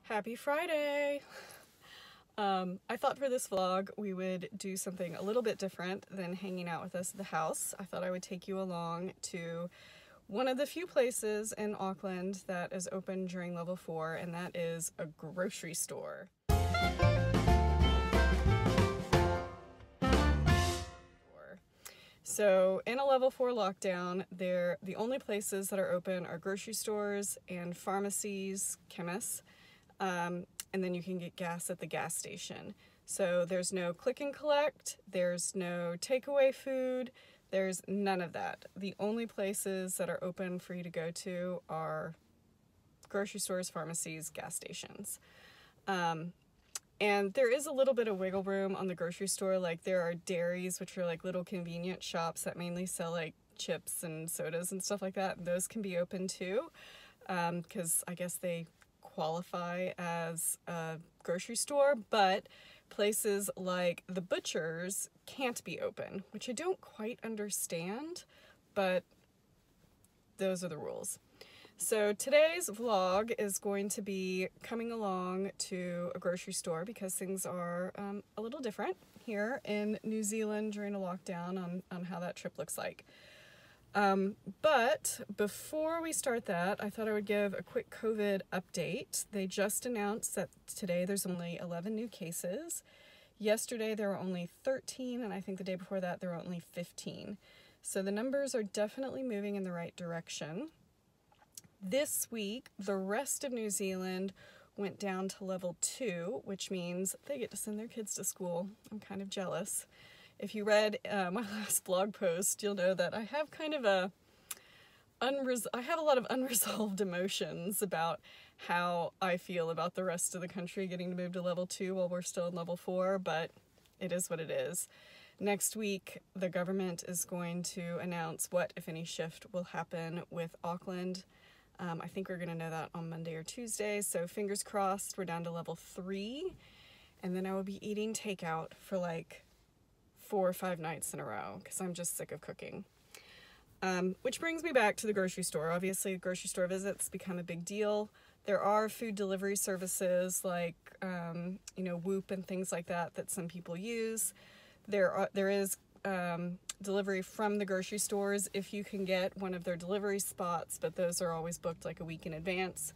Happy Friday! I thought for this vlog we would do something a little bit different than hanging out with us at the house. I thought I would take you along to one of the few places in Auckland that is open during level 4, and that is a grocery store. So in a level 4 lockdown, the only places that are open are grocery stores and pharmacies, chemists, and then you can get gas at the gas station. So there's no click and collect, there's no takeaway food, there's none of that. The only places that are open for you to go to are grocery stores, pharmacies, gas stations. And there is a little bit of wiggle room on the grocery store. Like there are dairies, which are like little convenient shops that mainly sell like chips and sodas and stuff like that. And those can be open too, because I guess they qualify as a grocery store, but places like the butchers can't be open, which I don't quite understand, but those are the rules. So today's vlog is going to be coming along to a grocery store because things are a little different here in New Zealand during a lockdown on how that trip looks like. But before we start that, I thought I would give a quick COVID update. They just announced that today there's only 11 new cases. Yesterday there were only 13, and I think the day before that there were only 15. So the numbers are definitely moving in the right direction. This week, the rest of New Zealand went down to level 2, which means they get to send their kids to school. I'm kind of jealous. If you read my last blog post, you'll know that I have kind of I have a lot of unresolved emotions about how I feel about the rest of the country getting to move to level 2 while we're still in level 4, but it is what it is. Next week, the government is going to announce what, if any, shift will happen with Auckland. I think we're going to know that on Monday or Tuesday, so fingers crossed we're down to level 3, and then I will be eating takeout for like 4 or 5 nights in a row because I'm just sick of cooking. Which brings me back to the grocery store. Obviously, grocery store visits become a big deal. There are food delivery services like, Whoop and things like that that some people use. There is delivery from the grocery stores if you can get one of their delivery spots, but those are always booked like a week in advance.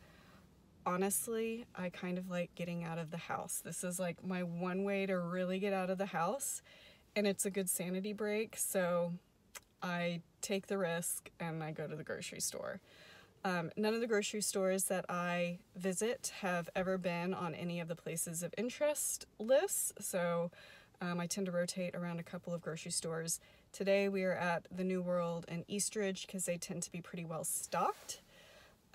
Honestly, I kind of like getting out of the house. This is like my one way to really get out of the house, and it's a good sanity break, so I take the risk and I go to the grocery store. None of the grocery stores that I visit have ever been on any of the places of interest lists, so I tend to rotate around a couple of grocery stores. Today we are at the New World and Eastridge because they tend to be pretty well stocked,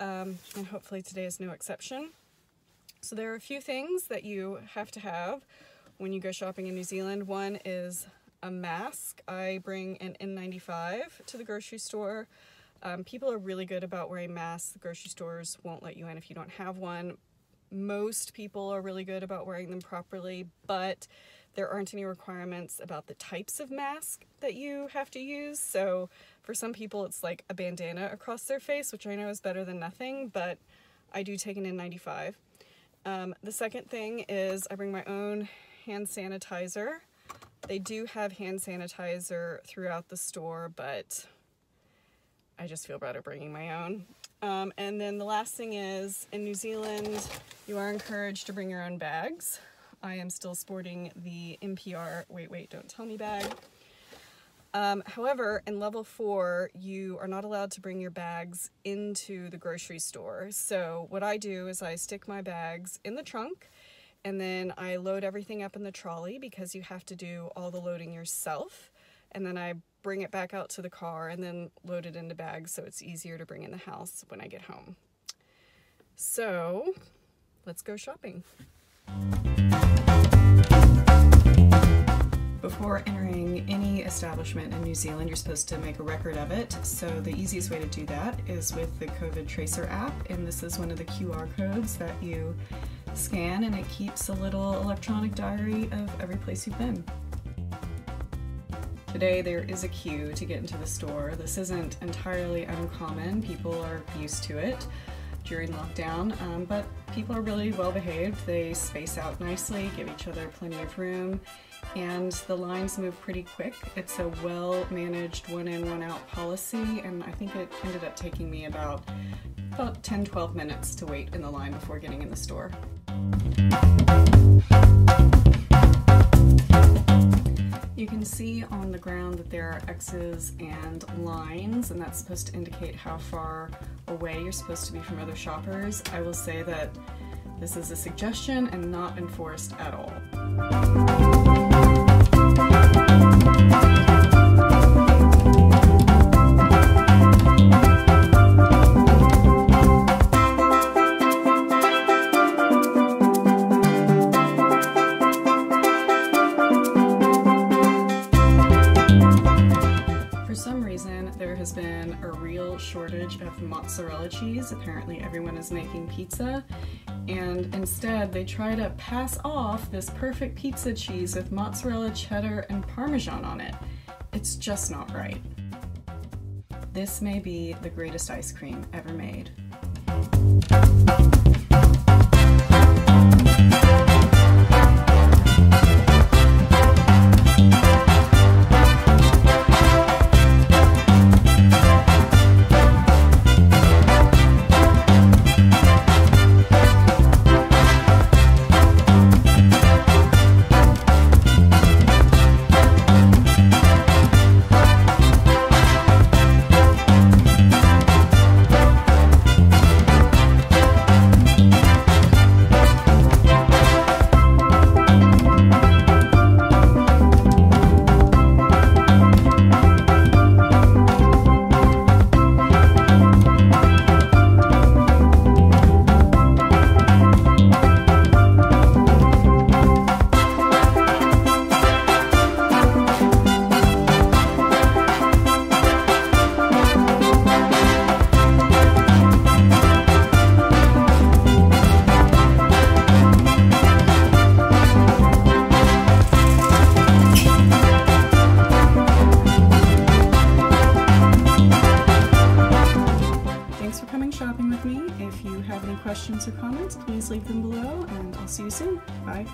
and hopefully today is no exception. So there are a few things that you have to have when you go shopping in New Zealand. One is a mask. I bring an N95 to the grocery store. People are really good about wearing masks. The grocery stores won't let you in if you don't have one. Most people are really good about wearing them properly, but there aren't any requirements about the types of mask that you have to use. So for some people it's like a bandana across their face, which I know is better than nothing, but I do take an N95. The second thing is I bring my own hand sanitizer. They do have hand sanitizer throughout the store, but I just feel better bringing my own. And then the last thing is, in New Zealand, you are encouraged to bring your own bags. I am still sporting the NPR wait, don't tell me bag. However, in level 4, you are not allowed to bring your bags into the grocery store. So what I do is I stick my bags in the trunk, and then I load everything up in the trolley because you have to do all the loading yourself. And then I bring it back out to the car and then load it into bags so it's easier to bring in the house when I get home. So let's go shopping. Before entering any establishment in New Zealand, you're supposed to make a record of it. So the easiest way to do that is with the COVID Tracer app, and this is one of the QR codes that you scan, and it keeps a little electronic diary of every place you've been. Today there is a queue to get into the store. This isn't entirely uncommon. People are used to it. during lockdown, but people are really well behaved. They space out nicely, give each other plenty of room, and the lines move pretty quick. It's a well-managed one-in, one-out policy, and I think it ended up taking me about 10-12 minutes to wait in the line before getting in the store. You can see on the ground that there are X's and lines, and that's supposed to indicate how far away you're supposed to be from other shoppers. I will say that this is a suggestion and not enforced at all. There has been a real shortage of mozzarella cheese. Apparently everyone is making pizza, and instead they try to pass off this perfect pizza cheese with mozzarella, cheddar, and Parmesan on it. It's just not right. This may be the greatest ice cream ever made. Shopping with me. If you have any questions or comments, please leave them below, and I'll see you soon. Bye.